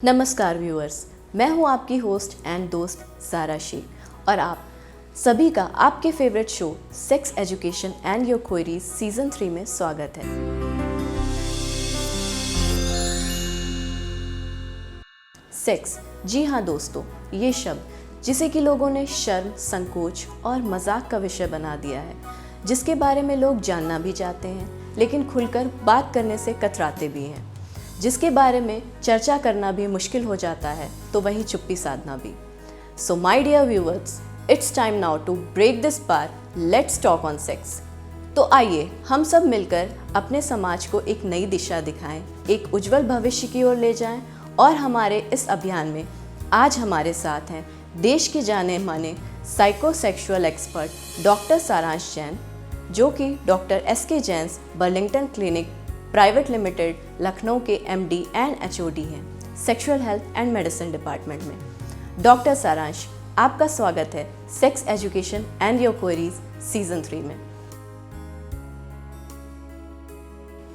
नमस्कार व्यूअर्स, मैं हूं आपकी होस्ट एंड दोस्त सारा शेख और आप सभी का आपके favourite show sex education and your queries season 3 में स्वागत है। सेक्स, जी हाँ दोस्तों, ये शब्द जिसे कि लोगों ने शर्म, संकोच और मजाक का विषय बना दिया है, जिसके बारे में लोग जानना भी चाहते हैं लेकिन खुलकर बात करने से कतराते भी हैं, जिसके बारे में चर्चा करना भी मुश्किल हो जाता है तो वहीं चुप्पी साधना भी। So my dear viewers, it's time now to break this bar, let's talk on sex. तो आइए हम सब मिलकर अपने समाज को एक नई दिशा दिखाएं, एक उज्जवल भविष्य की ओर ले जाएं। और हमारे इस अभियान में आज हमारे साथ हैं देश के जाने माने साइकोसेक्सुअल एक्सपर्ट डॉक्टर सारांश जैन, जो कि doctor SK Jain Burlington clinic private limited Lucknow के MD एंड HOD हैं sexual health and medicine department में। डॉक्टर सारांश, आपका स्वागत है sex education and your queries season 3 में।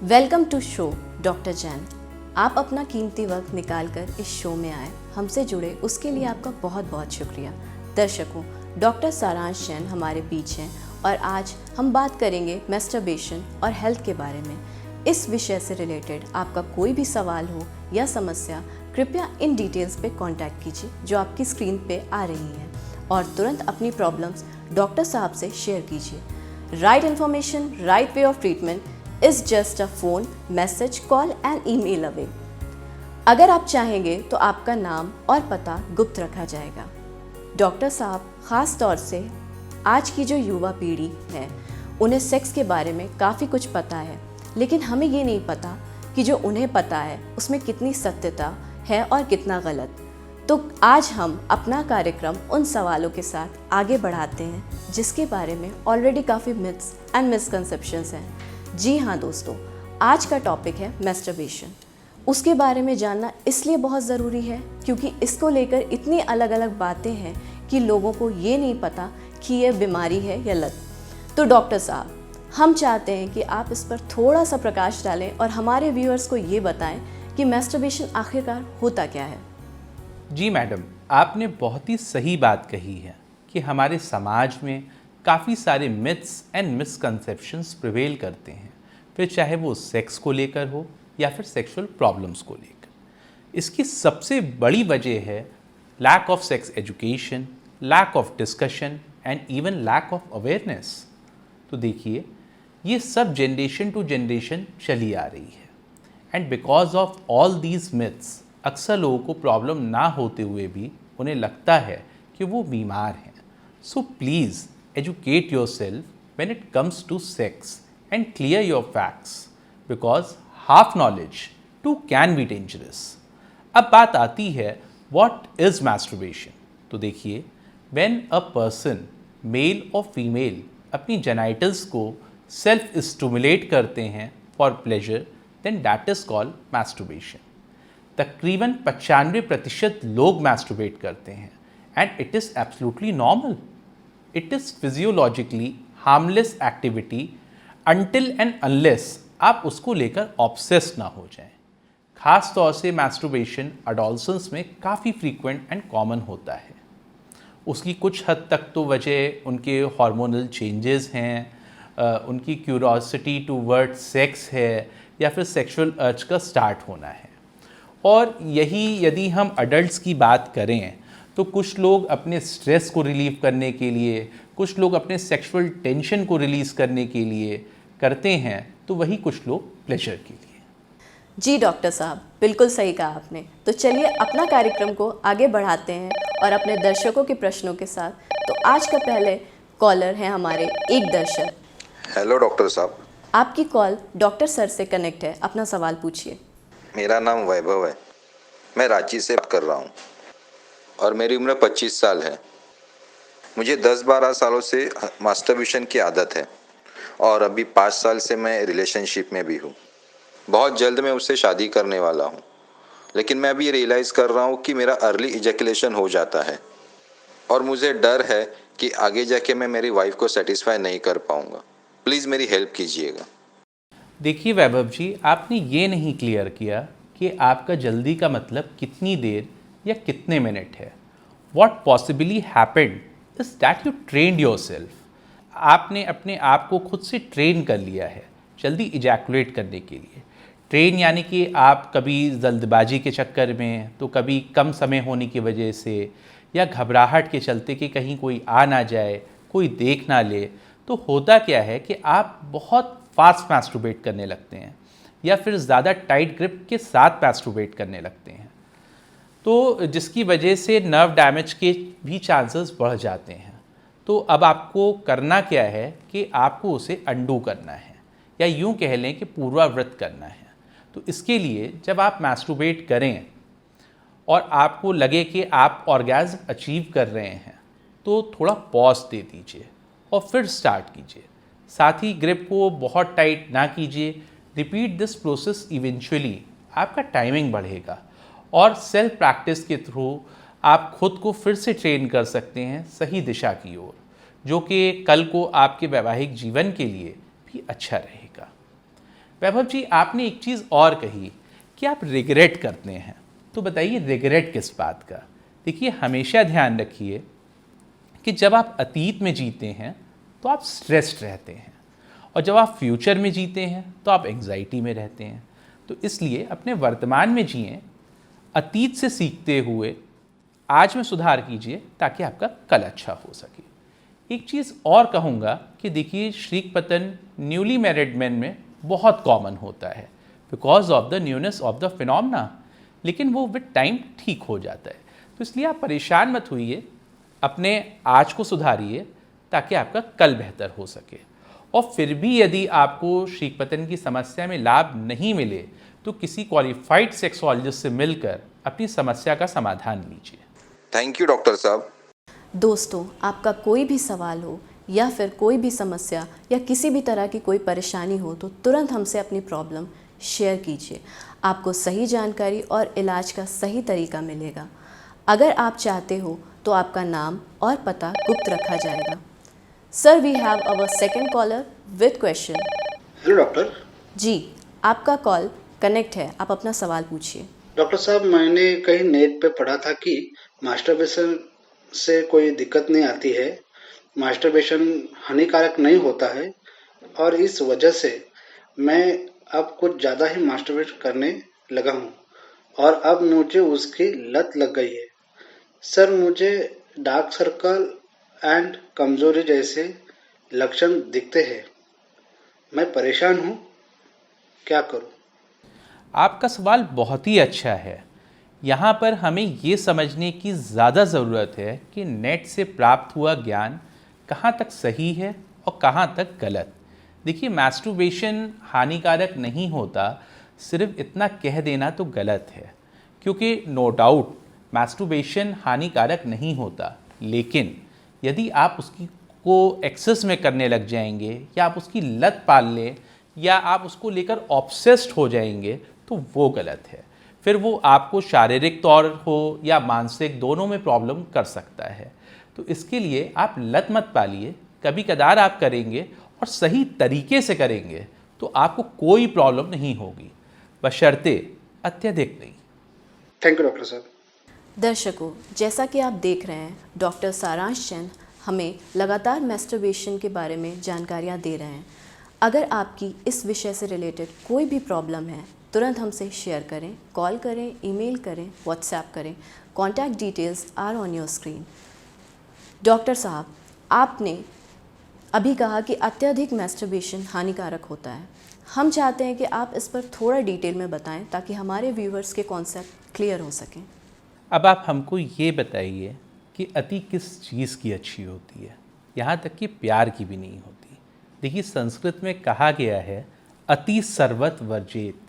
Welcome to show doctor Jain. आप अपना कीमती वक्त निकालकर इस शो में आए, हमसे जुड़े, उसके लिए आपका बहुत बहुत शुक्रिया। दर्शकों, डॉक्टर सारांश जैन हमारे बीच हैं और आज हम बात करेंगे मैस्टरबेशन और हेल्थ के बारे में। इस विषय से रिलेटेड आपका कोई भी सवाल हो या समस्या, कृपया इन डिटेल्स पे कांटेक्ट कीजिए जो आपकी स्क्रीन पे आ रही हैं और तुरंत अपनी प्रॉब्लम्स डॉक्टर साहब से शेयर कीजिए। Right information, right way of treatment is just a phone, message, call and email away. अगर आप चाहेंगे तो आपका नाम और पता गुप्त रखा जाएगा। डॉक्टर साहब, ख़ास तौर से आज की जो युवा पीढ़ी है उन्हें सेक्स के बारे में काफ़ी कुछ पता है, लेकिन हमें ये नहीं पता कि जो उन्हें पता है उसमें कितनी सत्यता है और कितना गलत। तो आज हम अपना कार्यक्रम उन सवालों के साथ आगे बढ़ाते हैं जिसके बारे में ऑलरेडी काफ़ी मिथ्स एंड मिसकंसेप्शंस हैं। जी हाँ दोस्तों, आज का टॉपिक है मैस्टरबेशन। उसके बारे में जानना इसलिए बहुत ज़रूरी है क्योंकि इसको लेकर इतनी अलग अलग बातें हैं कि लोगों को ये नहीं पता कि यह बीमारी है या लत। तो डॉक्टर साहब, हम चाहते हैं कि आप इस पर थोड़ा सा प्रकाश डालें और हमारे व्यूअर्स को ये बताएं कि मैस्टरबेशन आखिरकार होता क्या है। जी मैडम, आपने बहुत ही सही बात कही है कि हमारे समाज में काफ़ी सारे मिथ्स एंड मिसकंसेप्शंस प्रिवेल करते हैं, फिर चाहे वो सेक्स को लेकर हो या फिर सेक्सुअल प्रॉब्लम्स को लेकर। इसकी सबसे बड़ी वजह है lack of sex education, lack of discussion and even lack of awareness. तो देखिए, ये सब जनरेशन टू जनरेशन चली आ रही है and because of all these myths अक्सर लोगों को प्रॉब्लम ना होते हुए भी उन्हें लगता है कि वो बीमार हैं। So please educate yourself when it comes to sex and clear your facts, because half knowledge too can be dangerous. अब बात आती है व्हाट इज मैस्टरबेशन। तो देखिए, व्हेन अ पर्सन, मेल और फीमेल, अपनी जेनाइटल्स को सेल्फ स्टिमुलेट करते हैं for pleasure, then that is called masturbation. तकरीबन 95% लोग मैस्टरबेट करते हैं and it is absolutely normal. It is physiologically harmless activity until and unless आप उसको लेकर ऑब्सेस ना हो जाएं। खास तौर से मैस्टरबेशन अडोलसेंस में काफ़ी फ्रीक्वेंट एंड कॉमन होता है। उसकी कुछ हद तक तो वजह उनके हार्मोनल चेंजेस हैं, उनकी क्यूरोसिटी टूवर्ड सेक्स है या फिर सेक्सुअल अर्ज का स्टार्ट होना है। और यही यदि हम अडल्ट्स की बात करें तो कुछ लोग अपने स्ट्रेस को रिलीव करने के लिए, कुछ लोग अपने सेक्सुअल टेंशन को रिलीज़ करने के लिए करते हैं, तो वही कुछ लोग प्लेजर के लिए। जी डॉक्टर साहब, बिल्कुल सही कहा आपने। तो चलिए अपना कार्यक्रम को आगे बढ़ाते हैं और अपने दर्शकों के प्रश्नों के साथ। तो आज का पहले कॉलर है हमारे एक दर्शक। हेलो डॉक्टर साहब। आपकी कॉल डॉक्टर सर से कनेक्ट है, अपना सवाल पूछिए। मेरा नाम वैभव है, मैं रांची से बात कर रहा हूँ और मेरी उम्र 25 साल है। मुझे 10-12 सालों से मास्टरबेशन की आदत है और अभी 5 साल से मैं रिलेशनशिप में भी हूँ। बहुत जल्द मैं उससे शादी करने वाला हूँ, लेकिन मैं अभी रियलाइज़ कर रहा हूँ कि मेरा अर्ली इजैकुलेशन हो जाता है और मुझे डर है कि आगे जाके मैं मेरी वाइफ को सेटिस्फाई नहीं कर पाऊँगा। प्लीज़ मेरी हेल्प कीजिएगा। देखिए वैभव जी, आपने ये नहीं क्लियर किया कि कि आपका जल्दी का मतलब कितनी देर या कितने मिनट है। What possibly happened is that you trend your self. आपने अपने आप को खुद से ट्रेन कर लिया है जल्दी इजैकुलेट करने के लिए। ट्रेन यानी कि आप कभी जल्दबाजी के चक्कर में, तो कभी कम समय होने की वजह से, या घबराहट के चलते कि कहीं कोई आ ना जाए, कोई देख ना ले, तो होता क्या है कि आप बहुत फास्ट मैस्टरबेट करने लगते हैं या फिर ज़्यादा टाइट ग्रिप के साथ मैस्टरबेट करने लगते हैं, तो जिसकी वजह से नर्व डैमेज के भी चांसेस बढ़ जाते हैं। तो अब आपको करना क्या है कि आपको उसे अंडू करना है, या यूँ कह लें कि पूर्वावृत करना है। तो इसके लिए जब आप मैस्टरबेट करें और आपको लगे कि आप ऑर्गेज़म अचीव कर रहे हैं, तो थोड़ा पॉज दे दीजिए और फिर स्टार्ट कीजिए। साथ ही ग्रिप को बहुत टाइट ना कीजिए। रिपीट दिस प्रोसेस, इवेंचुअली आपका टाइमिंग बढ़ेगा और सेल्फ प्रैक्टिस के थ्रू आप खुद को फिर से ट्रेन कर सकते हैं सही दिशा की ओर, जो कि कल को आपके वैवाहिक जीवन के लिए भी अच्छा रहेगा। वैभव जी, आपने एक चीज़ और कही कि आप रिग्रेट करते हैं, तो बताइए रिग्रेट किस बात का। देखिए, हमेशा ध्यान रखिए कि जब आप अतीत में जीते हैं तो आप स्ट्रेस्ड रहते हैं, और जब आप फ्यूचर में जीते हैं तो आप एंग्जाइटी में रहते हैं। तो इसलिए अपने वर्तमान में जिएं, अतीत से सीखते हुए आज में सुधार कीजिए ताकि आपका कल अच्छा हो सके। एक चीज़ और कहूँगा कि देखिए, श्रीक पतन न्यूली मैरिड मैन में बहुत कॉमन होता है because of the newness of the phenomena, लेकिन वो विद टाइम ठीक हो जाता है। तो इसलिए आप परेशान मत होइए, अपने आज को सुधारिए ताकि आपका कल बेहतर हो सके। और फिर भी यदि आपको श्रीक पतन की समस्या में लाभ नहीं मिले तो किसी क्वालिफाइड सेक्सोलॉजिस्ट से मिलकर अपनी समस्या का समाधान लीजिए। थैंक यू डॉक्टर साहब। दोस्तों, आपका कोई भी सवाल हो या फिर कोई भी समस्या या किसी भी तरह की कोई परेशानी हो तो तुरंत हमसे अपनी प्रॉब्लम शेयर कीजिए। आपको सही जानकारी और इलाज का सही तरीका मिलेगा। अगर आप चाहते हो तो आपका नाम और पता गुप्त रखा जाएगा। Sir, we have our second caller with question. Hello doctor. जी, आपका कॉल कनेक्ट है, आप अपना सवाल पूछिए। डॉक्टर साहब, मैंने कहीं नेट पे पढ़ा था कि मास्टरबेशन से कोई दिक्कत नहीं आती है, मास्टरबेशन हानिकारक नहीं होता है, और इस वजह से मैं अब कुछ ज़्यादा ही मास्टरबेट करने लगा हूँ और अब मुझे उसकी लत लग गई है। सर, मुझे डार्क सर्कल एंड कमजोरी जैसे लक्षण दिखते हैं। मैं परेशान हूँ, क्या करूँ? आपका सवाल बहुत ही अच्छा है। यहाँ पर हमें ये समझने की ज़्यादा ज़रूरत है कि नेट से प्राप्त हुआ ज्ञान कहाँ तक सही है और कहाँ तक गलत। देखिए, मैस्टरबेशन हानिकारक नहीं होता, सिर्फ इतना कह देना तो गलत है, क्योंकि नो डाउट मैस्टरबेशन हानिकारक नहीं होता, लेकिन यदि आप उसकी को एक्सेस में करने लग जाएंगे या आप उसकी लत पाल लें या आप उसको लेकर ऑब्सेस्ड हो जाएंगे तो वो गलत है। फिर वो आपको शारीरिक तौर हो या मानसिक, दोनों में प्रॉब्लम कर सकता है। तो इसके लिए आप लत मत पालिए, कभी कदार आप करेंगे और सही तरीके से करेंगे तो आपको कोई प्रॉब्लम नहीं होगी, बशर्ते अत्यधिक नहीं। थैंक यू डॉक्टर साहब। दर्शकों, जैसा कि आप देख रहे हैं, डॉक्टर सारांश जैन हमें लगातार मैस्टरबेशन के बारे में जानकारियाँ दे रहे हैं। अगर आपकी इस विषय से रिलेटेड कोई भी प्रॉब्लम है, तुरंत हमसे शेयर करें, कॉल करें, ईमेल करें, व्हाट्सएप करें। Contact details are on your screen. Doctor साहब, आपने अभी कहा कि अत्यधिक मैस्टरबेशन हानिकारक होता है। हम चाहते हैं कि आप इस पर थोड़ा डिटेल में बताएं ताकि हमारे व्यूवर्स के कॉन्सेप्ट क्लियर हो सकें। अब आप हमको ये बताइए कि अति किस चीज़ की अच्छी होती है, यहाँ तक कि प्यार की भी नहीं होती। देखिए, संस्कृत में कहा गया है अति सर्वत वर्जेत,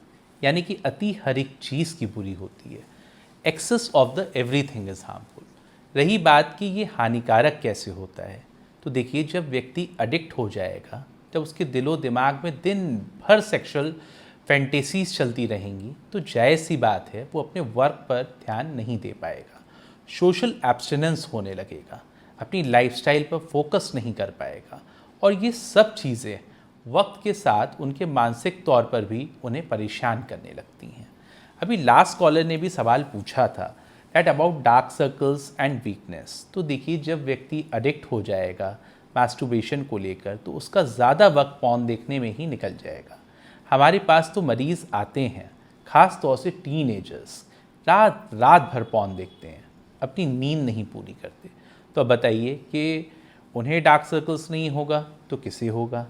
यानी कि अति हर एक चीज़ की बुरी होती है। Excess of the everything is harmful. रही बात कि ये हानिकारक कैसे होता है, तो देखिए, जब व्यक्ति एडिक्ट हो जाएगा, जब उसके दिलो दिमाग में दिन भर सेक्सुअल फैंटेसीज चलती रहेंगी, तो जायज़ सी बात है वो अपने वर्क पर ध्यान नहीं दे पाएगा, सोशल एब्स्टिनेंस होने लगेगा, अपनी लाइफस्टाइल पर फोकस नहीं कर पाएगा, और ये सब चीज़ें वक्त के साथ उनके मानसिक तौर पर भी उन्हें परेशान करने लगती हैं। अभी लास्ट कॉलर ने भी सवाल पूछा था that about dark circles and weakness. तो देखिए, जब व्यक्ति एडिक्ट हो जाएगा मास्टरबेशन को लेकर तो उसका ज़्यादा वक्त पॉर्न देखने में ही निकल जाएगा। हमारे पास तो मरीज़ आते हैं, ख़ास तौर से टीनेजर्स, रात रात भर पॉर्न देखते हैं, अपनी नींद नहीं पूरी करते। तो अब बताइए कि उन्हें डार्क सर्कल्स नहीं होगा तो किसे होगा।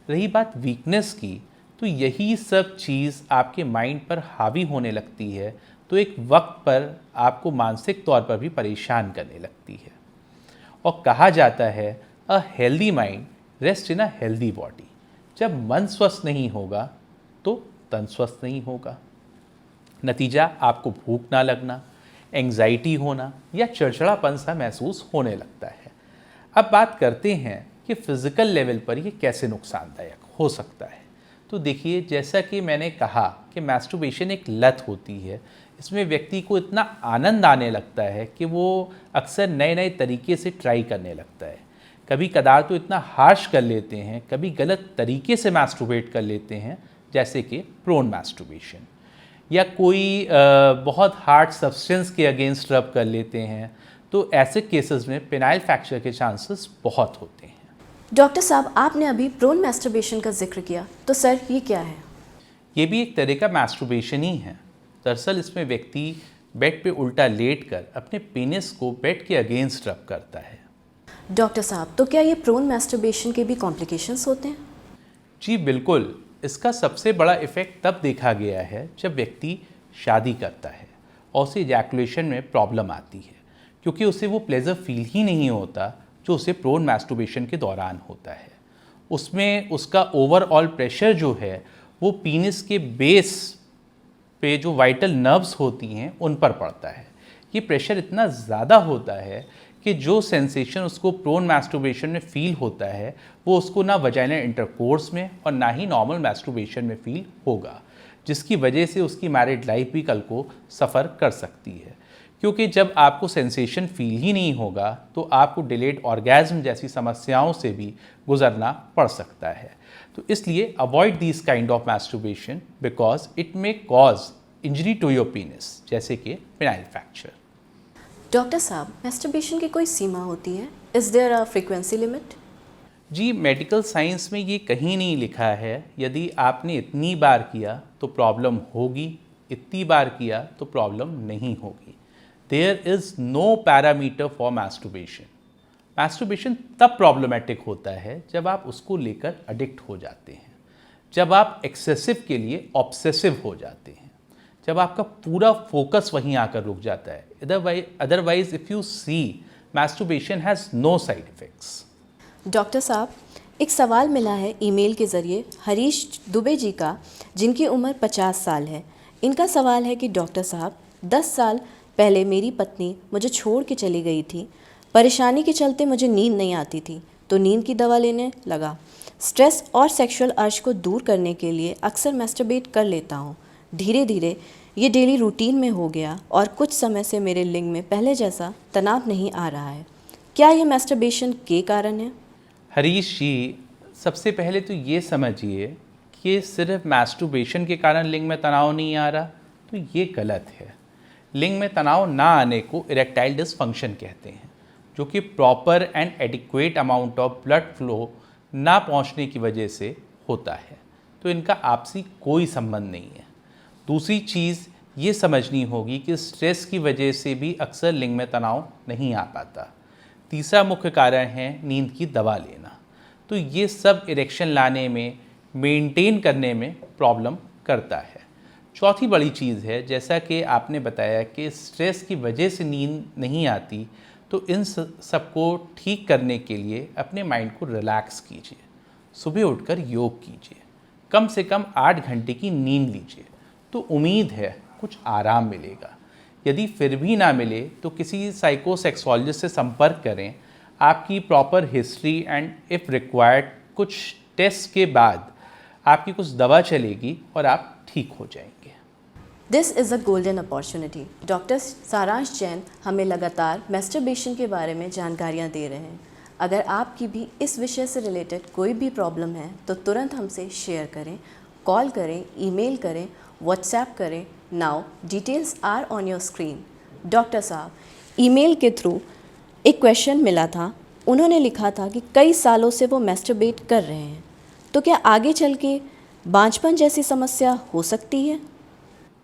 रही बात वीकनेस की, तो यही सब चीज़ आपके माइंड पर हावी होने लगती है तो एक वक्त पर आपको मानसिक तौर पर भी परेशान करने लगती है। और कहा जाता है a healthy mind rest in a healthy body. जब मन स्वस्थ नहीं होगा तो तन स्वस्थ नहीं होगा। नतीजा आपको भूख ना लगना, एंग्जाइटी होना या चिड़चिड़ापन सा महसूस होने लगता है। अब बात करते हैं कि फिज़िकल लेवल पर ये कैसे नुकसानदायक हो सकता है। तो देखिए, जैसा कि मैंने कहा कि मैस्टरबेशन एक लत होती है। इसमें व्यक्ति को इतना आनंद आने लगता है कि वो अक्सर नए नए तरीके से ट्राई करने लगता है। कभी कदार तो इतना हार्श कर लेते हैं, कभी गलत तरीके से मैस्टरबेट कर लेते हैं, जैसे कि प्रोन मैस्टरबेशन, या कोई बहुत हार्ड सब्सटेंस के अगेंस्ट रब कर लेते हैं। तो ऐसे केसेस में पेनाइल फ्रैक्चर के चांसेस बहुत होते हैं। डॉक्टर साहब, आपने अभी प्रोन मैस्टरबेशन का जिक्र किया, तो सर ये क्या है? ये भी एक तरह का मैस्टरबेशन ही है। दरअसल इसमें व्यक्ति बेड पे उल्टा लेटकर अपने पेनिस को बेड के अगेंस्ट रब करता है। डॉक्टर साहब, तो क्या ये प्रोन मैस्टरबेशन के भी कॉम्प्लिकेशंस होते हैं? जी बिल्कुल। इसका सबसे बड़ा इफ़ेक्ट तब देखा गया है जब व्यक्ति शादी करता है और उसे इजैकुलेशन में प्रॉब्लम आती है, क्योंकि उसे वो प्लेजर फील ही नहीं होता जो उसे प्रोन मैस्टरबेशन के दौरान होता है। उसमें उसका ओवरऑल प्रेशर जो है वो पीनिस के बेस पे जो वाइटल नर्व्स होती हैं उन पर पड़ता है। ये प्रेशर इतना ज़्यादा होता है कि जो सेंसेशन उसको प्रोन मैस्टरबेशन में फील होता है वो उसको ना वजाइनल इंटरकोर्स में और ना ही नॉर्मल मैस्टरबेशन में फील होगा, जिसकी वजह से उसकी मैरिड लाइफ भी कल को सफ़र कर सकती है। क्योंकि जब आपको सेंसेशन फील ही नहीं होगा तो आपको डिलेड ऑर्गेज्म जैसी समस्याओं से भी गुजरना पड़ सकता है। तो इसलिए avoid this kind of masturbation because it may cause injury to your penis, जैसे कि पेनाइल फ्रैक्चर। डॉक्टर साहब, मैस्टरबेशन की कोई सीमा होती है? Is there a frequency limit? जी, मेडिकल साइंस में ये कहीं नहीं लिखा है यदि आपने इतनी बार किया तो प्रॉब्लम होगी, इतनी बार किया तो प्रॉब्लम नहीं होगी। There is no parameter for masturbation. Masturbation तब प्रॉब्लमेटिक होता है जब आप उसको लेकर एडिक्ट हो जाते हैं, जब आप एक्सेसिव के लिए ऑब्सेसिव हो जाते हैं, जब आपका पूरा फोकस वहीं आकर रुक जाता है। Otherwise if you see, masturbation has no side effects. Doctor साहब, एक सवाल मिला है ईमेल के ज़रिए हरीश दुबे जी का, जिनकी उम्र 50 साल है। इनका सवाल है कि डॉक्टर साहब, 10 साल पहले मेरी पत्नी मुझे छोड़ के चली गई थी। परेशानी के चलते मुझे नींद नहीं आती थी, तो नींद की दवा लेने लगा। स्ट्रेस और सेक्सुअल अर्ज को दूर करने के लिए अक्सर मैस्टरबेट कर लेता हूँ। धीरे धीरे ये डेली रूटीन में हो गया और कुछ समय से मेरे लिंग में पहले जैसा तनाव नहीं आ रहा है। क्या ये मैस्टरबेशन के कारण है? हरीश जी, सबसे पहले तो ये समझिए कि सिर्फ मैस्टरबेशन के कारण लिंग में तनाव नहीं आ रहा, तो ये गलत है। लिंग में तनाव ना आने को इरेक्टाइल डिसफंक्शन कहते हैं, जो कि proper and adequate amount of blood flow ना पहुंचने की वजह से होता है। तो इनका आपसी कोई संबंध नहीं है। दूसरी चीज़ ये समझनी होगी कि स्ट्रेस की वजह से भी अक्सर लिंग में तनाव नहीं आ पाता। तीसरा मुख्य कारण है नींद की दवा लेना। तो ये सब इरेक्शन लाने में, मेंटेन करने में प्रॉब्लम करता है। चौथी बड़ी चीज़ है, जैसा कि आपने बताया कि स्ट्रेस की वजह से नींद नहीं आती, तो इन सबको ठीक करने के लिए अपने माइंड को रिलैक्स कीजिए। सुबह उठकर योग कीजिए, कम से कम 8 घंटे की नींद लीजिए, तो उम्मीद है कुछ आराम मिलेगा। यदि फिर भी ना मिले तो किसी साइकोसेक्सोलॉजिस्ट से संपर्क करें। आपकी proper history and if required कुछ टेस्ट के बाद आपकी कुछ दवा चलेगी और आप ठीक हो जाएंगे। This is a golden opportunity. Doctor सारांश जैन हमें लगातार मैस्टरबेशन के बारे में जानकारियाँ दे रहे हैं। अगर आपकी भी इस विषय से रिलेटेड कोई भी प्रॉब्लम है तो तुरंत हमसे शेयर करें, कॉल करें, ईमेल करें, व्हाट्सएप करें now. Details are on your screen. Doctor साहब, ईमेल के थ्रू एक क्वेश्चन मिला था, उन्होंने लिखा था कि कई सालों से वो मैस्टरबेट कर रहे हैं, तो क्या आगे चल के बांझपन जैसी समस्या हो सकती है?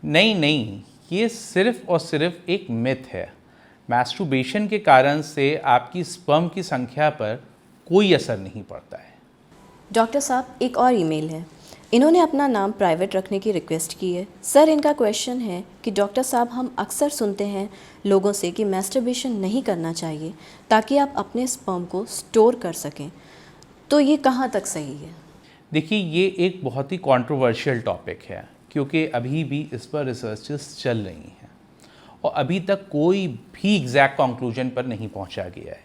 नहीं, ये सिर्फ और सिर्फ एक मिथ है। मैस्टरबेशन के कारण से आपकी स्पर्म की संख्या पर कोई असर नहीं पड़ता है। डॉक्टर साहब, एक और ईमेल है, इन्होंने अपना नाम प्राइवेट रखने की रिक्वेस्ट की है। सर, इनका क्वेश्चन है कि डॉक्टर साहब, हम अक्सर सुनते हैं लोगों से कि मैस्टरबेशन नहीं करना चाहिए ताकि आप अपने स्पर्म को स्टोर कर सकें, तो ये कहाँ तक सही है? देखिए, ये एक बहुत ही कंट्रोवर्शियल टॉपिक है क्योंकि अभी भी इस पर रिसर्चेस चल रही हैं और अभी तक कोई भी एग्जैक्ट कंक्लूजन पर नहीं पहुंचा गया है।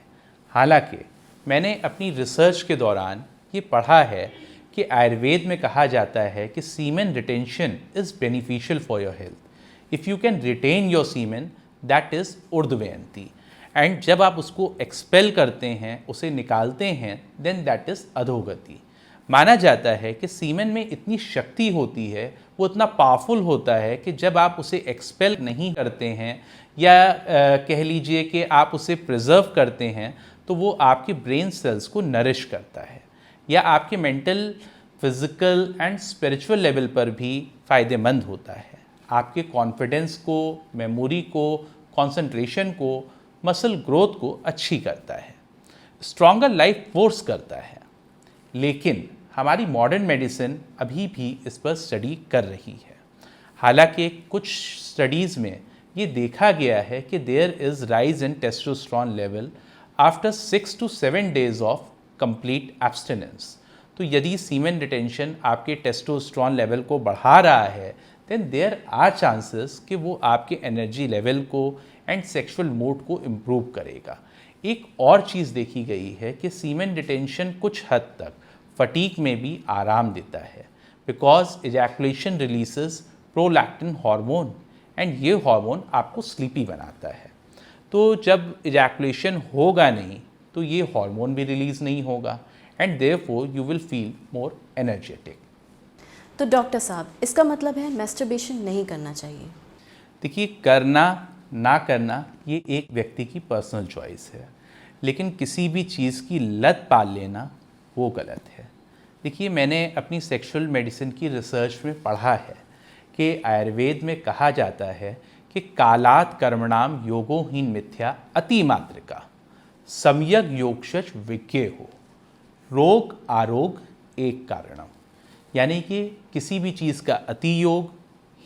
हालांकि मैंने अपनी रिसर्च के दौरान ये पढ़ा है कि आयुर्वेद में कहा जाता है कि semen retention is beneficial for your health. If you can retain your semen, that is ऊर्ध्वयंती, एंड जब आप उसको एक्सपेल करते हैं, उसे निकालते हैं, देन दैट इज़ अधोगति। माना जाता है कि सीमेन में इतनी शक्ति होती है, वो इतना पावरफुल होता है कि जब आप उसे एक्सपेल नहीं करते हैं या कह लीजिए कि आप उसे प्रिजर्व करते हैं, तो वो आपके ब्रेन सेल्स को नरिश करता है या आपके mental, physical and spiritual level पर भी फ़ायदेमंद होता है। आपके कॉन्फिडेंस को, मेमोरी को, कंसंट्रेशन को, मसल ग्रोथ को अच्छी करता है, स्ट्रॉन्गर लाइफ फोर्स करता है। लेकिन हमारी मॉडर्न मेडिसिन अभी भी इस पर स्टडी कर रही है। हालांकि कुछ स्टडीज़ में ये देखा गया है कि there is rise in testosterone level after 6 to 7 days of complete abstinence. तो यदि सीमेन रिटेंशन आपके टेस्टोस्टेरोन लेवल को बढ़ा रहा है, देन देयर आर चांसेस कि वो आपके एनर्जी लेवल को एंड सेक्सुअल मूड को इम्प्रूव करेगा। एक और चीज़ देखी गई है कि सीमेन रिटेंशन कुछ हद तक फटीग में भी आराम देता है, because ejaculation releases prolactin hormone, and ये हार्मोन आपको स्लीपी बनाता है। तो जब इजैकुलेशन होगा नहीं तो ये हार्मोन भी रिलीज़ नहीं होगा, and therefore you will feel more energetic. तो डॉक्टर साहब, इसका मतलब है मैस्टरबेशन नहीं करना चाहिए? देखिए, करना ना करना ये एक व्यक्ति की पर्सनल चॉइस है, लेकिन किसी भी चीज़ की लत पाल लेना वो गलत है। देखिए, मैंने अपनी सेक्सुअल मेडिसिन की रिसर्च में पढ़ा है कि आयुर्वेद में कहा जाता है कि कालात कर्मणाम योगोहीन मिथ्या अतिमात्रिका सम्यक योगशच विज्ञे हो, रोग आरोग एक कारणम। यानी कि किसी भी चीज़ का अति योग,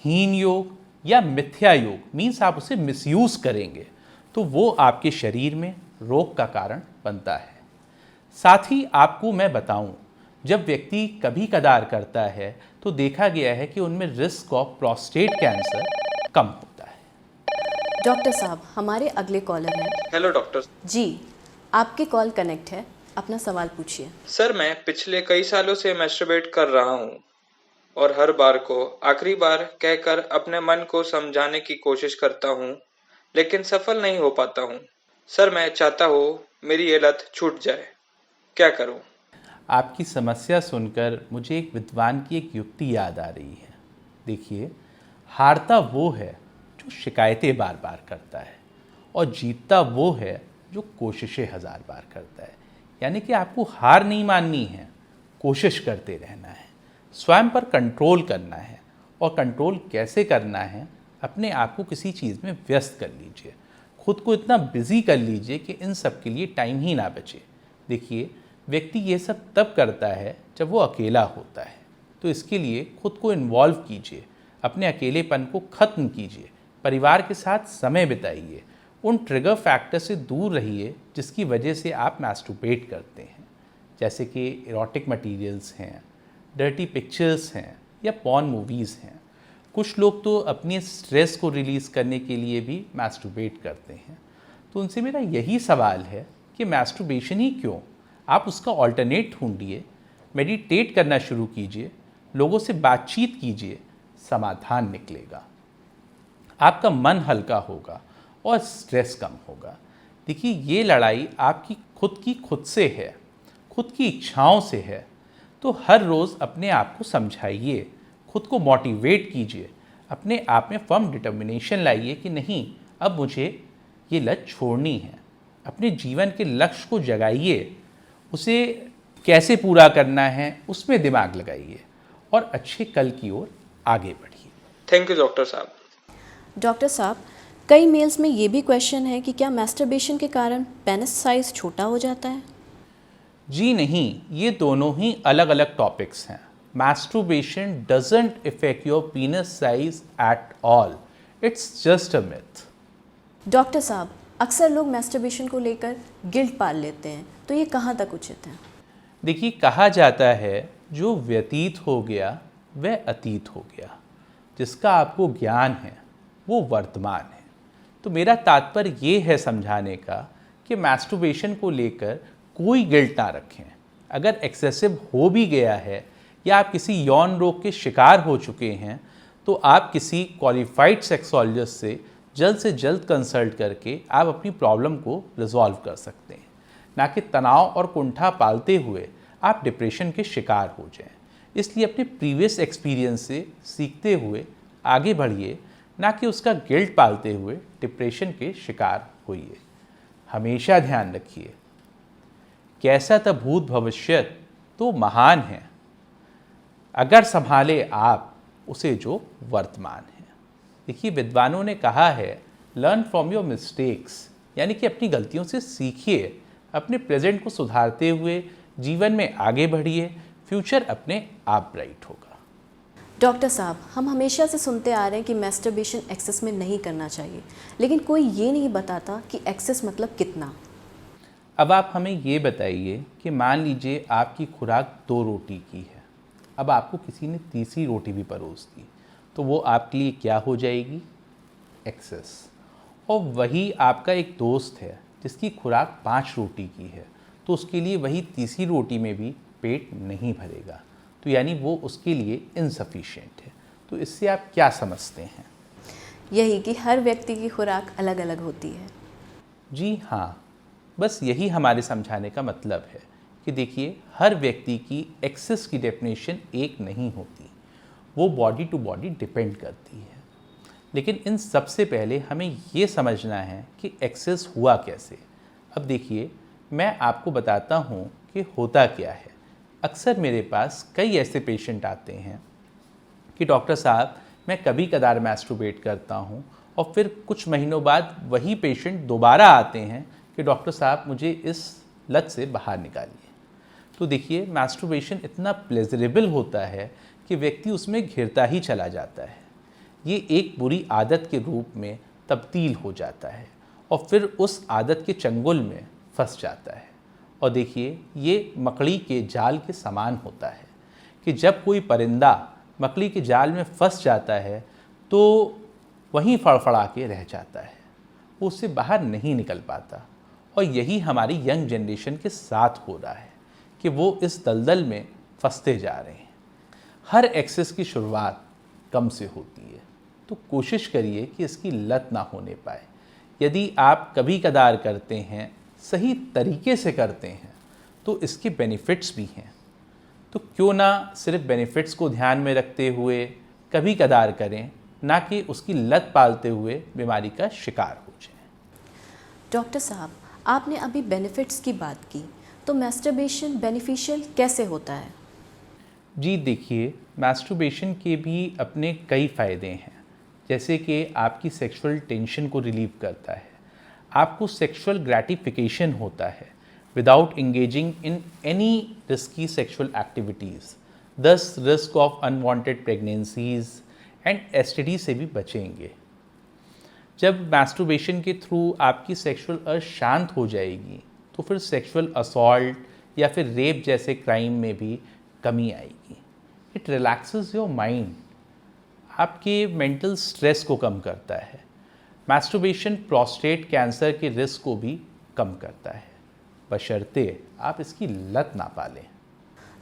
हीन योग या मिथ्या योग मीन्स आप उसे मिसयूज़ करेंगे तो वो आपके शरीर में रोग का कारण बनता है। साथ ही आपको मैं बताऊं, जब व्यक्ति कभी कदार करता है तो देखा गया है कि उनमें रिस्क ऑफ प्रोस्टेट कैंसर कम होता है। डॉक्टर साहब, हमारे अगले कॉलर हैं। Hello doctor. जी, आपकी कॉल कनेक्ट है, अपना सवाल पूछिए। सर, मैं पिछले कई सालों से मैस्टरबेट कर रहा हूँ और हर बार को आखिरी बार कहकर अपने मन को समझाने की कोशिश करता हूँ, लेकिन सफल नहीं हो पाता हूँ। सर, मैं चाहता हूँ मेरी ये लत छूट जाए, क्या करूँ? आपकी समस्या सुनकर मुझे एक विद्वान की एक युक्ति याद आ रही है। देखिए, हारता वो है जो शिकायतें बार बार करता है और जीतता वो है जो कोशिशें हज़ार बार करता है। यानी कि आपको हार नहीं माननी है, कोशिश करते रहना है, स्वयं पर कंट्रोल करना है। और कंट्रोल कैसे करना है? अपने आप को किसी चीज़ में व्यस्त कर लीजिए, खुद को इतना बिजी कर लीजिए कि इन सब के लिए टाइम ही ना बचे। देखिए, व्यक्ति ये सब तब करता है जब वो अकेला होता है, तो इसके लिए खुद को इन्वॉल्व कीजिए, अपने अकेलेपन को ख़त्म कीजिए, परिवार के साथ समय बिताइए, उन ट्रिगर फैक्टर से दूर रहिए जिसकी वजह से आप मैस्टरबेट करते हैं, जैसे कि इरोटिक मटेरियल्स हैं, डर्टी पिक्चर्स हैं या पॉर्न मूवीज़ हैं। कुछ लोग तो अपने स्ट्रेस को रिलीज़ करने के लिए भी मैस्टरबेट करते हैं। तो उनसे मेरा यही सवाल है कि मैस्टरबेशन ही क्यों, आप उसका ऑल्टरनेट ढूंढिए, मेडिटेट करना शुरू कीजिए, लोगों से बातचीत कीजिए, समाधान निकलेगा, आपका मन हल्का होगा और स्ट्रेस कम होगा। देखिए, ये लड़ाई आपकी खुद से है, खुद की इच्छाओं से है। तो हर रोज़ अपने आप को समझाइए, खुद को मोटिवेट कीजिए, अपने आप में फर्म डिटर्मिनेशन लाइए कि नहीं, अब मुझे ये लत छोड़नी है। अपने जीवन के लक्ष्य को जगाइए, उसे कैसे पूरा करना है उसमें दिमाग लगाइए और अच्छे कल की ओर आगे बढ़िए। थैंक यू डॉक्टर साहब। डॉक्टर साहब, कई मेल्स में ये भी क्वेश्चन है कि क्या मैस्टरबेशन के कारण पेनिस साइज छोटा हो जाता है? जी नहीं, ये दोनों ही अलग अलग टॉपिक्स हैं। Masturbation doesn't effect your पीनस size at all, it's just a myth. Doctor साहब, अक्सर लोग मैस्टरबेशन को लेकर गिल्ट पाल लेते हैं, तो ये कहाँ तक उचित है? देखिए, कहा जाता है जो व्यतीत हो गया वह अतीत हो गया, जिसका आपको ज्ञान है वो वर्तमान है। तो मेरा तात्पर्य ये है समझाने का कि मैस्टरबेशन को लेकर कोई गिल्ट ना रखें। अगर एक्सेसिव हो भी गया है या आप किसी यौन रोग के शिकार हो चुके हैं तो आप किसी क्वालिफाइड सेक्सोलॉजिस्ट से जल्द कंसल्ट करके आप अपनी प्रॉब्लम को रिजॉल्व कर सकते हैं, ना कि तनाव और कुंठा पालते हुए आप डिप्रेशन के शिकार हो जाएं। इसलिए अपने प्रीवियस एक्सपीरियंस से सीखते हुए आगे बढ़िए, ना कि उसका गिल्ट पालते हुए डिप्रेशन के शिकार होइए। हमेशा ध्यान रखिए, कैसा था भूत भविष्यत तो महान है, अगर संभाले आप उसे जो वर्तमान है। देखिए, विद्वानों ने कहा है लर्न फ्रॉम योर मिस्टेक्स, यानी कि अपनी गलतियों से सीखिए, अपने प्रेजेंट को सुधारते हुए जीवन में आगे बढ़िए, फ्यूचर अपने आप ब्राइट होगा। डॉक्टर साहब, हम हमेशा से सुनते आ रहे हैं कि मैस्टरबेशन एक्सेस में नहीं करना चाहिए, लेकिन कोई ये नहीं बताता कि एक्सेस मतलब कितना। अब आप हमें ये बताइए कि मान लीजिए आपकी खुराक 2 रोटी की है, अब आपको किसी ने तीसरी रोटी भी परोस दी, तो वो आपके लिए क्या हो जाएगी? एक्सेस। और वही आपका एक दोस्त है जिसकी खुराक 5 रोटी की है, तो उसके लिए वही तीसरी रोटी में भी पेट नहीं भरेगा, तो यानी वो उसके लिए इनसफिशिएंट है। तो इससे आप क्या समझते हैं? यही कि हर व्यक्ति की खुराक अलग अलग होती है। जी हाँ, बस यही हमारे समझाने का मतलब है कि देखिए, हर व्यक्ति की एक्सेस की डेफिनेशन एक नहीं होती, वो बॉडी टू बॉडी डिपेंड करती है। लेकिन इन सबसे पहले हमें ये समझना है कि एक्सेस हुआ कैसे। अब देखिए, मैं आपको बताता हूँ कि होता क्या है। अक्सर मेरे पास कई ऐसे पेशेंट आते हैं कि डॉक्टर साहब, मैं कभी कदार मैस्टरबेट करता हूँ, और फिर कुछ महीनों बाद वही पेशेंट दोबारा आते हैं कि डॉक्टर साहब मुझे इस लत से बाहर निकालिए। तो देखिए, मैस्टरबेशन इतना प्लेजरेबल होता है कि व्यक्ति उसमें घिरता ही चला जाता है। ये एक बुरी आदत के रूप में तब्दील हो जाता है और फिर उस आदत के चंगुल में फंस जाता है। और देखिए, ये मकड़ी के जाल के समान होता है कि जब कोई परिंदा मकड़ी के जाल में फंस जाता है तो वहीं फड़फड़ा के रह जाता है, वो उससे बाहर नहीं निकल पाता। और यही हमारी यंग जनरेशन के साथ हो रहा है कि वो इस दलदल में फंसते जा रहे हैं। हर एक्सेस की शुरुआत कम से होती है, तो कोशिश करिए कि इसकी लत ना होने पाए। यदि आप कभी कदार करते हैं, सही तरीके से करते हैं, तो इसके बेनिफिट्स भी हैं। तो क्यों ना सिर्फ बेनिफिट्स को ध्यान में रखते हुए कभी कदार करें, ना कि उसकी लत पालते हुए बीमारी का शिकार हो जाएं। डॉक्टर साहब, आपने अभी बेनिफिट्स की बात की, तो मैस्टरबेशन बेनिफिशियल कैसे होता है? जी देखिए, मैस्टरबेशन के भी अपने कई फ़ायदे हैं, जैसे कि आपकी सेक्सुअल टेंशन को रिलीव करता है, आपको सेक्सुअल ग्रैटिफिकेशन होता है without engaging in any risky sexual activities, thus risk of unwanted pregnancies and STD से भी बचेंगे। जब मैस्टरबेशन के थ्रू आपकी सेक्सुअल अर्ज शांत हो जाएगी तो फिर सेक्सुअल असॉल्ट या फिर रेप जैसे क्राइम में भी कमी आएगी। इट रिलैक्सेस योर माइंड, आपके मेंटल स्ट्रेस को कम करता है। मैस्टरबेशन प्रोस्टेट कैंसर के रिस्क को भी कम करता है, बशर्ते आप इसकी लत ना पालें।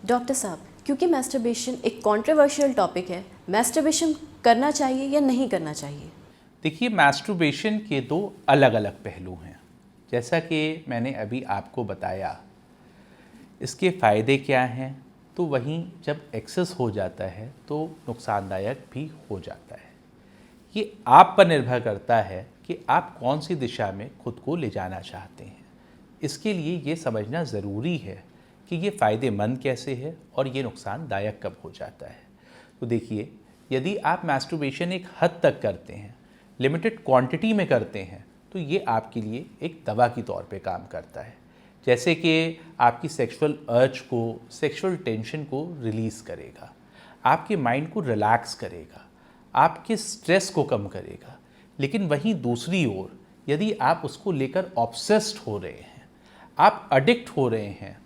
डॉक्टर साहब, क्योंकि मैस्टरबेशन एक कंट्रोवर्शियल टॉपिक है, मैस्टरबेशन करना चाहिए या नहीं करना चाहिए? देखिए, मैस्टरबेशन के 2 अलग अलग पहलू हैं। जैसा कि मैंने अभी आपको बताया, इसके फ़ायदे क्या हैं, तो वहीं जब एक्सेस हो जाता है तो नुकसानदायक भी हो जाता है। ये आप पर निर्भर करता है कि आप कौन सी दिशा में खुद को ले जाना चाहते हैं। इसके लिए ये समझना ज़रूरी है कि ये फ़ायदेमंद कैसे है और ये नुकसानदायक कब हो जाता है। तो देखिए, यदि आप मैस्टरबेशन एक हद तक करते हैं, लिमिटेड क्वांटिटी में करते हैं, तो ये आपके लिए एक दवा की तौर पे काम करता है। जैसे कि आपकी सेक्सुअल अर्ज को, सेक्सुअल टेंशन को रिलीज़ करेगा, आपके माइंड को रिलैक्स करेगा, आपके स्ट्रेस को कम करेगा। लेकिन वहीं दूसरी ओर यदि आप उसको लेकर ऑब्सेस्ड हो रहे हैं, आप एडिक्ट हो रहे हैं,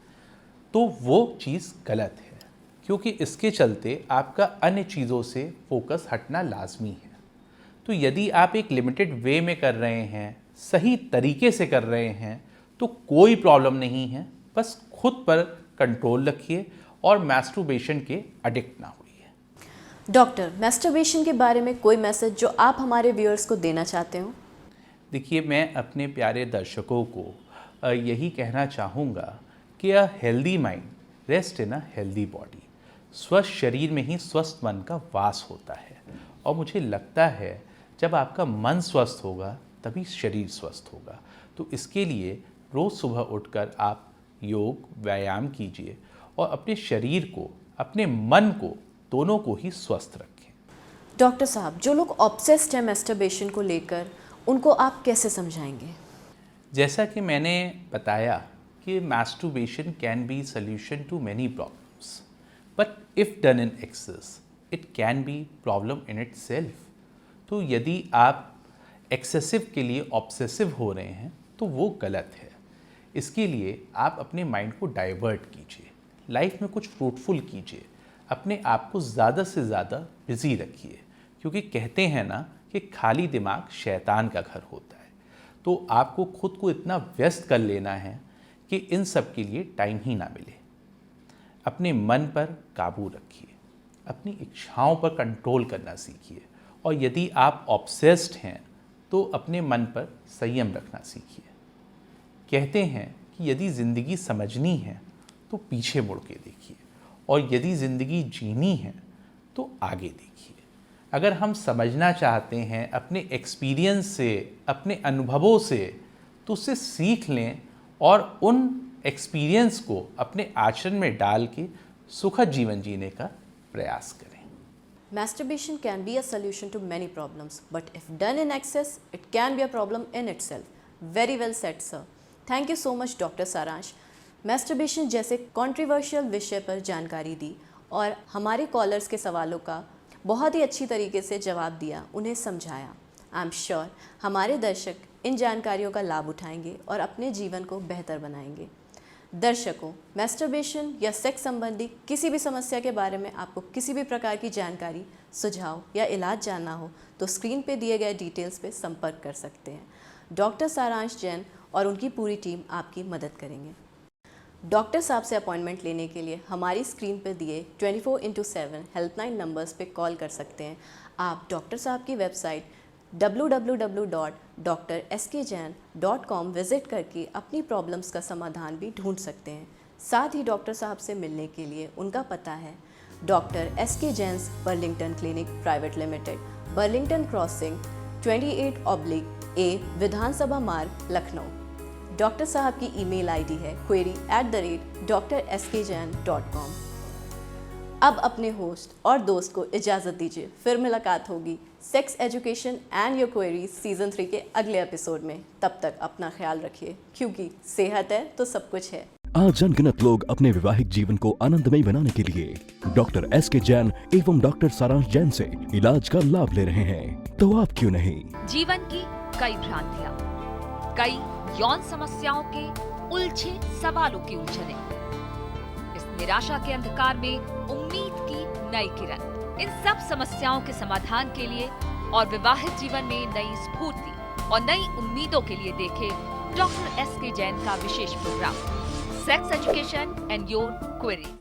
तो वो चीज़ गलत है, क्योंकि इसके चलते आपका अन्य चीज़ों से फोकस हटना लाजमी है। तो यदि आप एक लिमिटेड वे में कर रहे हैं, सही तरीके से कर रहे हैं, तो कोई प्रॉब्लम नहीं है। बस खुद पर कंट्रोल रखिए और मैस्टरबेशन के एडिक्ट ना होइए। डॉक्टर, मैस्टरबेशन के बारे में कोई मैसेज जो आप हमारे व्यूअर्स को देना चाहते हो? देखिए, मैं अपने प्यारे दर्शकों को यही कहना चाहूँगा कि a healthy mind rest in a healthy body. स्वस्थ शरीर में ही स्वस्थ मन का वास होता है, और मुझे लगता है जब आपका मन स्वस्थ होगा तभी शरीर स्वस्थ होगा। तो इसके लिए रोज़ सुबह उठकर आप योग, व्यायाम कीजिए और अपने शरीर को, अपने मन को, दोनों को ही स्वस्थ रखें। डॉक्टर साहब, जो लोग ऑब्सेस्ड हैं मैस्टरबेशन को लेकर, उनको आप कैसे समझाएंगे? जैसा कि मैंने बताया कि masturbation can be solution to many problems, but if done in excess it can be problem in itself. तो यदि आप एक्सेसिव के लिए ऑब्सेसिव हो रहे हैं तो वो गलत है। इसके लिए आप अपने माइंड को डाइवर्ट कीजिए, लाइफ में कुछ फ्रूटफुल कीजिए, अपने आप को ज़्यादा से ज़्यादा बिजी रखिए, क्योंकि कहते हैं ना कि खाली दिमाग शैतान का घर होता है। तो आपको खुद को इतना व्यस्त कर लेना है कि इन सब के लिए टाइम ही ना मिले। अपने मन पर काबू रखिए, अपनी इच्छाओं पर कंट्रोल करना सीखिए, और यदि आप ऑब्सेस्ड हैं तो अपने मन पर संयम रखना सीखिए। कहते हैं कि यदि ज़िंदगी समझनी है तो पीछे मुड़ के देखिए, और यदि ज़िंदगी जीनी है तो आगे देखिए। अगर हम समझना चाहते हैं अपने एक्सपीरियंस से, अपने अनुभवों से, तो उससे सीख लें और उन एक्सपीरियंस को अपने आचरण में डाल के सुखद जीवन जीने का प्रयास करें। Masturbation can be a solution to many problems, but if done in excess, it can be a problem in itself. Very well said, sir. Thank you so much, Dr. Saransh. Masturbation जैसे controversial विषय पर जानकारी दी और हमारे callers के सवालों का बहुत ही अच्छी तरीके से जवाब दिया, उन्हें समझाया। आई एम श्योर हमारे दर्शक इन जानकारियों का लाभ उठाएंगे और अपने जीवन को बेहतर बनाएंगे। दर्शकों, मैस्टरबेशन या सेक्स संबंधी किसी भी समस्या के बारे में आपको किसी भी प्रकार की जानकारी, सुझाव या इलाज जानना हो तो स्क्रीन पे दिए गए डिटेल्स पे संपर्क कर सकते हैं। डॉक्टर सारांश जैन और उनकी पूरी टीम आपकी मदद करेंगे। डॉक्टर साहब से अपॉइंटमेंट लेने के लिए हमारी स्क्रीन पर दिए 24/7 हेल्पलाइन नंबर्स पे कॉल कर सकते हैं। आप डॉक्टर साहब की वेबसाइट www.drskjain.com विज़िट करके अपनी प्रॉब्लम्स का समाधान भी ढूंढ सकते हैं। साथ ही डॉक्टर साहब से मिलने के लिए उनका पता है doctor S K. Jains Burlington clinic private limited, Burlington crossing 28/A विधानसभा मार्ग, लखनऊ। डॉक्टर साहब की ईमेल आईडी है query@drskjain.com। अब अपने होस्ट और दोस्त को इजाज़त दीजिए, फिर मुलाकात होगी sex education and your queries season 3 के अगले एपिसोड में। तब तक अपना ख्याल रखिए, क्योंकि सेहत है तो सब कुछ है। आज अनगिनत लोग अपने वैवाहिक जीवन को आनंदमय बनाने के लिए डॉक्टर एस.के. जैन एवं डॉक्टर सारांश जैन से इलाज का लाभ ले रहे हैं, तो आप क्यों नहीं? जीवन की कई भ्रांतियाँ, कई यौन समस्याओं के उलझे सवालों की उलझने, इस निराशा के अंधकार में उम्मीद की नई किरण। इन सब समस्याओं के समाधान के लिए और विवाहित जीवन में नई स्फूर्ति और नई उम्मीदों के लिए देखें डॉक्टर एस.के. जैन का विशेष programme sex education and your queries.